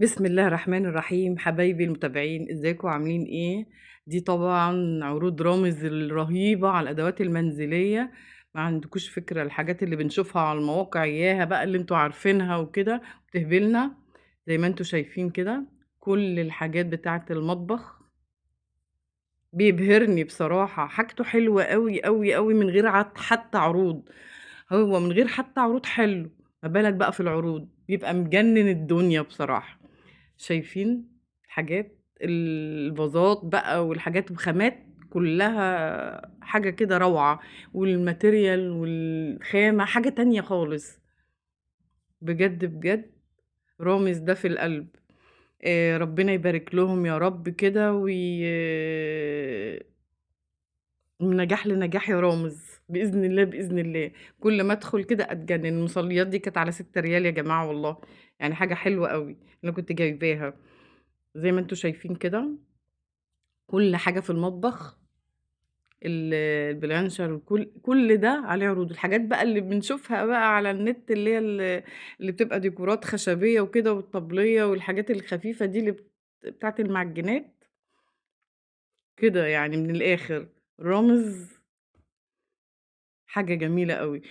بسم الله الرحمن الرحيم، حبايبي المتابعين ازيكم عاملين ايه؟ دي طبعا عروض رامز الرهيبة على الادوات المنزلية. ما عندكوش فكرة الحاجات اللي بنشوفها على المواقع اياها بقى اللي انتوا عارفينها وكده بتهبلنا. زي ما انتوا شايفين كده، كل الحاجات بتاعة المطبخ بيبهرني بصراحة. حاجته حلوة قوي قوي قوي من غير حتى عروض. هو من غير حتى عروض حلو، ما بالك بقى في العروض بيبقى مجنن الدنيا بصراحة. شايفين الحاجات، الفازات بقى والحاجات بخامات كلها حاجة كده روعة، والماتيريال والخامة حاجة تانية خالص. بجد بجد رامز ده في القلب. ربنا يبارك لهم يا رب كده من نجاح لنجاح يا رامز، بإذن الله بإذن الله. كل ما ادخل كده اتجنن. المصليات دي كانت على 6 ريال يا جماعة والله، يعني حاجة حلوة قوي. انا كنت جايباها زي ما انتوا شايفين كده. كل حاجة في المطبخ، البلانشر كل ده عليه عروض. الحاجات بقى اللي بنشوفها بقى على النت اللي هي اللي بتبقى ديكورات خشبية وكده، والطبلية والحاجات الخفيفة دي اللي بتاعت المعجنات كده، يعني من الآخر رامز حاجة جميلة أوي.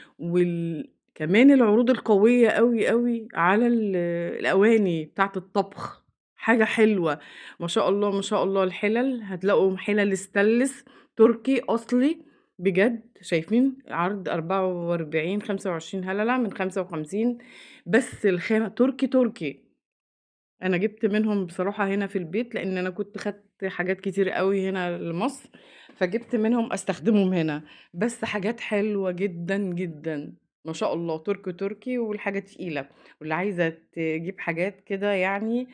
كمان العروض القوية أوي، أوي على الأواني بتاعة الطبخ، حاجة حلوة. ما شاء الله، ما شاء الله. الحِلَل هتلاقوا حِلَل stainless تركي أصلي بجد. شايفين عرض 44، 25 هللة من 55، بس الخامة تركي، تركي. أنا جِبت منهم بصراحة هنا في البيت، لإن أنا كنت خدت حاجات كتير أوي هنا لمصر، فجِبت منهم أستخدمهم هنا. بس حاجات حلوة جدًا، جدًا، ما شاء الله. تركي، تركي، والحاجة تقيلة. واللي عايزة تجيب حاجات كده يعني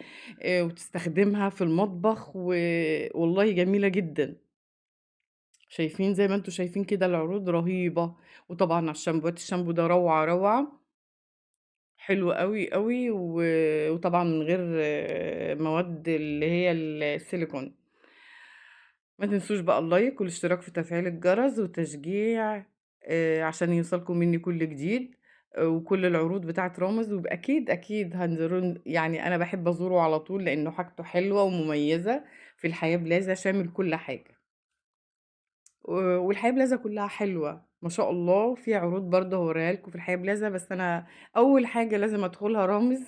وتستخدمها في المطبخ والله جميلة جدًا. شايفين زي ما أنتم شايفين كده العروض رهيبة. وطبعًا على الشامبوهات، الشامبو ده روعة، روعة. حلو أوي، أوي، وطبعًا من غير مواد اللي هي السيليكون. ما تنسوش بقى اللايك والاشتراك في تفعيل الجرس وتشجيع عشان يوصلكم مني كل جديد. وكل العروض بتاعة رامز، أكيد أكيد هنزورون. يعني أنا باحب أزوره على طول لإنه حاجته حلوة ومميزة. في الحياة بلازا شامل كل حاجة. والحياة بلازا كلها حلوة ما شاء الله. في عروض برضه هاوريها لكم في الحياة بلازا، بس أنا أول حاجة لازم أدخلها رامز.